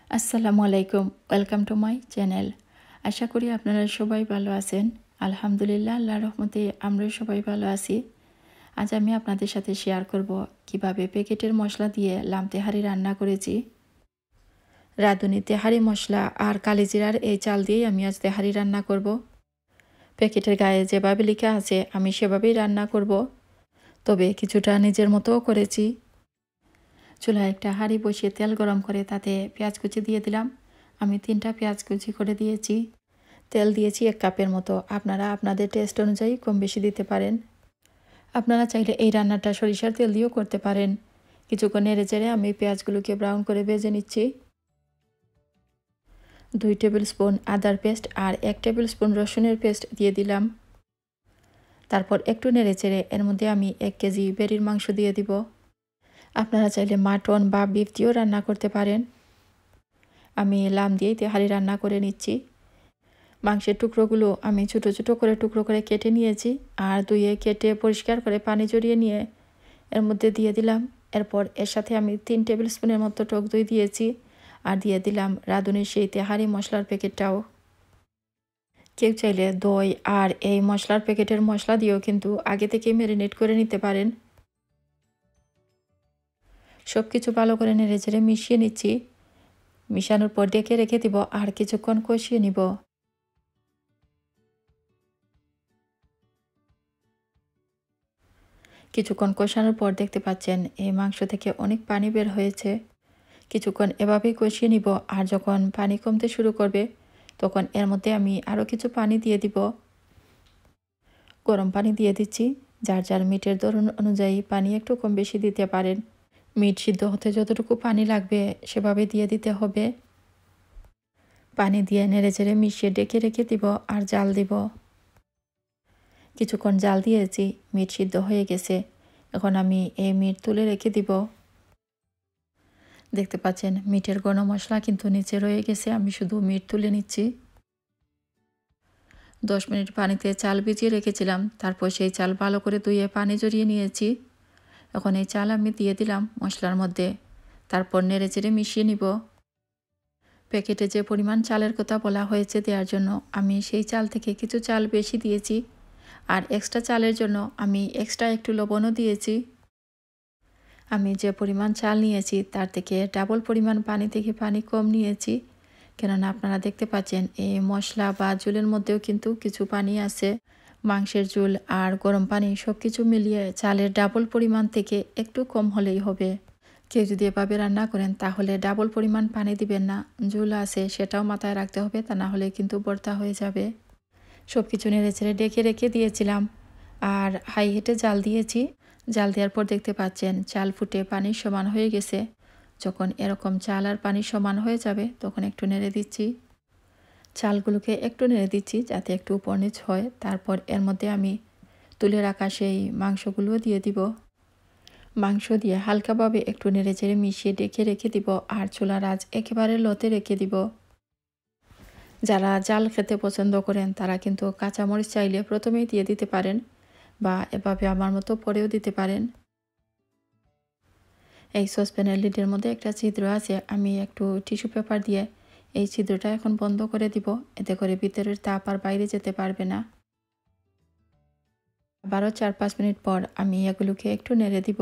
আসসালামু আলাইকুম, welcome to my channel. আশা করি আপনারা সবাই ভালো আছেন। আলহামদুলিল্লাহ, আল্লাহর রহমতে আমরাও সবাই ভালো আছি। আজ আমি আপনাদের সাথে শেয়ার করব কিভাবে প্যাকেটের মশলা দিয়ে লাম তেহারি রান্না করেছি। রাঁধুনি তেহারি মশলা আর কালিজিরার এই চাল দিয়েই আমি আজ তেহারি রান্না করব। প্যাকেটের গায়ে যেভাবে লেখা আছে আমি সেভাবেই রান্না করব, তবে কিছুটা নিজের মতোও করেছি। চুলায় একটা হাঁড়ি বসিয়ে তেল গরম করে তাতে পেঁয়াজ কুচি দিয়ে দিলাম। আমি 3টা পেঁয়াজ কুচি করে দিয়েছি। তেল দিয়েছি 1 কাপের মতো। আপনারা আপনাদের টেস্ট অনুযায়ী কম বেশি দিতে পারেন। আপনারা চাইলে এই রান্নাটা সরিষার তেল দিয়েও করতে পারেন। কিছুক্ষণ নেড়ে চেড়ে আমি পেঁয়াজগুলোকে ব্রাউন করে ভেজে নিচ্ছি। 2 টেবিল স্পুন আদার পেস্ট আর 1 টেবিল স্পুন রসুনের পেস্ট দিয়ে দিলাম। তারপর একটু নেড়ে চেড়ে এর মধ্যে আমি 1 কেজি বেরির মাংস দিয়ে দিব। আপনারা চাইলে মাটন বা বিফ দিয়েও রান্না করতে পারেন। আমি লাম দিয়েই তেহারি রান্না করে নিচ্ছি। মাংসের টুকরোগুলো আমি ছোট ছোট করে টুকরো করে কেটে নিয়েছি আর ধুয়ে কেটে পরিষ্কার করে পানি জড়িয়ে নিয়ে এর মধ্যে দিয়ে দিলাম। এরপর এর সাথে আমি 3 টেবিল স্পুনের মতো টক দই দিয়েছি আর দিয়ে দিলাম রাঁধুনির সেই তেহারি মশলার প্যাকেটটাও। কেউ চাইলে দই আর এই মশলার প্যাকেটের মশলা দিয়েও কিন্তু আগে থেকে ম্যারিনেট করে নিতে পারেন। সব কিছু ভালো করে নেড়ে চেড়ে মিশিয়ে নিচ্ছি। মিশানোর পর ডেকে রেখে দিব আর কিছুক্ষণ কষিয়ে নিব। কিছুক্ষণ কষানোর পর দেখতে পাচ্ছেন এই মাংস থেকে অনেক পানি বের হয়েছে। কিছুক্ষণ এভাবেই কষিয়ে নিব আর যখন পানি কমতে শুরু করবে তখন এর মধ্যে আমি আরও কিছু পানি দিয়ে দিব। গরম পানি দিয়ে দিচ্ছি। যার যার মিটের ধরন অনুযায়ী পানি একটু কম বেশি দিতে পারেন। মিট সিদ্ধ হতে যতটুকু পানি লাগবে সেভাবে দিয়ে দিতে হবে। পানি দিয়ে নেড়ে চেড়ে মিশিয়ে ডেকে রেখে দিব আর জাল দিব। কিছুক্ষণ জাল দিয়েছি, মিট সিদ্ধ হয়ে গেছে। এখন আমি এই মিট তুলে রেখে দিব। দেখতে পাচ্ছেন মিটের গরম মশলা কিন্তু নিচে রয়ে গেছে, আমি শুধু মিট তুলে নিচ্ছি। 10 মিনিট পানিতে চাল ভিজিয়ে রেখেছিলাম, তারপর সেই চাল ভালো করে ধুয়ে পানি জড়িয়ে নিয়েছি। এখন এই চাল আমি দিয়ে দিলাম মশলার মধ্যে, তারপর নেড়ে চেড়ে মিশিয়ে নিব। প্যাকেটে যে পরিমাণ চালের কথা বলা হয়েছে দেওয়ার জন্য আমি সেই চাল থেকে কিছু চাল বেশি দিয়েছি আর এক্সট্রা চালের জন্য আমি এক্সট্রা একটু লবণও দিয়েছি। আমি যে পরিমাণ চাল নিয়েছি তার থেকে ডাবল পরিমাণ পানি থেকে পানি কম নিয়েছি, কেননা আপনারা দেখতে পাচ্ছেন এই মশলা বা ঝোলের মধ্যেও কিন্তু কিছু পানি আছে। মাংসের ঝোল আর গরম পানি সব কিছু মিলিয়ে চালের ডাবল পরিমাণ থেকে একটু কম হলেই হবে। কেউ যদি এভাবে রান্না করেন তাহলে ডাবল পরিমাণ পানি দিবেন না, ঝোল আছে সেটাও মাথায় রাখতে হবে, তা না হলে কিন্তু ভর্তা হয়ে যাবে। সব কিছু নেড়ে ছেড়ে ডেকে রেখে দিয়েছিলাম আর হাই হিটে জাল দিয়েছি। জাল দেওয়ার পর দেখতে পাচ্ছেন চাল ফুটে পানি সমান হয়ে গেছে। যখন এরকম চাল আর পানি সমান হয়ে যাবে তখন একটু নেড়ে দিচ্ছি। চালগুলোকে একটু নেড়ে দিচ্ছি যাতে একটু উপর নিচ হয়। তারপর এর মধ্যে আমি তুলে রাখা সেই মাংসগুলো দিয়ে দিব। মাংস দিয়ে হালকাভাবে একটু নেড়ে চেড়ে মিশিয়ে ডেকে রেখে দিব আর চুলার আঁচ একেবারে লোতে রেখে দিব। যারা জাল খেতে পছন্দ করেন তারা কিন্তু কাঁচামরিচ চাইলে প্রথমেই দিয়ে দিতে পারেন বা এভাবে আমার মতো পরেও দিতে পারেন। এই সসপ্যানের লিডের মধ্যে একটা ছিদ্র আছে, আমি একটু টিস্যু পেপার দিয়ে এই ছিদ্রটা এখন বন্ধ করে দিব, এতে করে ভিতরের তাপ আর বাইরে যেতে পারবে না। আবারও 4-5 মিনিট পর আমি এগুলোকে একটু নেড়ে দিব।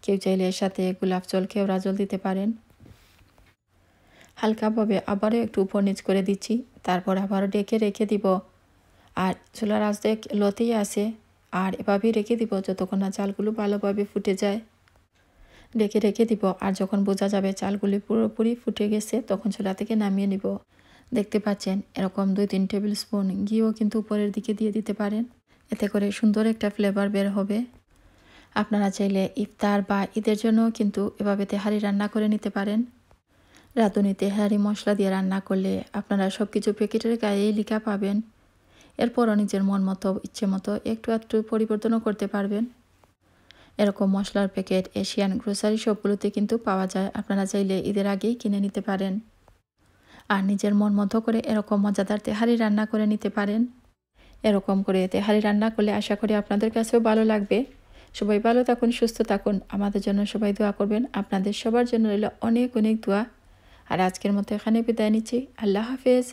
কেউ চাইলে এর সাথে গোলাপ জল, কেওড়া জল দিতে পারেন। হালকাভাবে আবারও একটু উপর নিচ করে দিচ্ছি, তারপর আবারও ডেকে রেখে দিব। আর চুলার আঁচ লোতেই আছে আর এভাবেই রেখে দিব যতক্ষণ না চালগুলো ভালোভাবে ফুটে যায়। ডেকে রেখে দিব আর যখন বোঝা যাবে চালগুলি পুরোপুরি ফুটে গেছে তখন চুলা থেকে নামিয়ে নিব। দেখতে পাচ্ছেন এরকম 2-3 টেবিল স্পুন ঘিও কিন্তু উপরের দিকে দিয়ে দিতে পারেন, এতে করে সুন্দর একটা ফ্লেভার বের হবে। আপনারা চাইলে ইফতার বা ঈদের জন্য কিন্তু এভাবে তেহারি রান্না করে নিতে পারেন। রাঁধুনি তেহারি মশলা দিয়ে রান্না করলে আপনারা সব কিছু প্যাকেটের গায়েই লেখা পাবেন। এরপরও নিজের মন মতো ইচ্ছে মতো একটু একটু পরিবর্তনও করতে পারবেন। এরকম মশলার প্যাকেট এশিয়ান গ্রোসারি শপগুলোতে কিন্তু পাওয়া যায়, আপনারা চাইলে ঈদের আগেই কিনে নিতে পারেন আর নিজের মন মতো করে এরকম মজাদার তেহারি রান্না করে নিতে পারেন। এরকম করে তেহারি রান্না করলে আশা করি আপনাদের কাছেও ভালো লাগবে। সবাই ভালো থাকুন, সুস্থ থাকুন, আমাদের জন্য সবাই দোয়া করবেন। আপনাদের সবার জন্য রইল অনেক অনেক দোয়া। আর আজকের মতো এখানে বিদায় নিচ্ছি। আল্লাহ হাফেজ।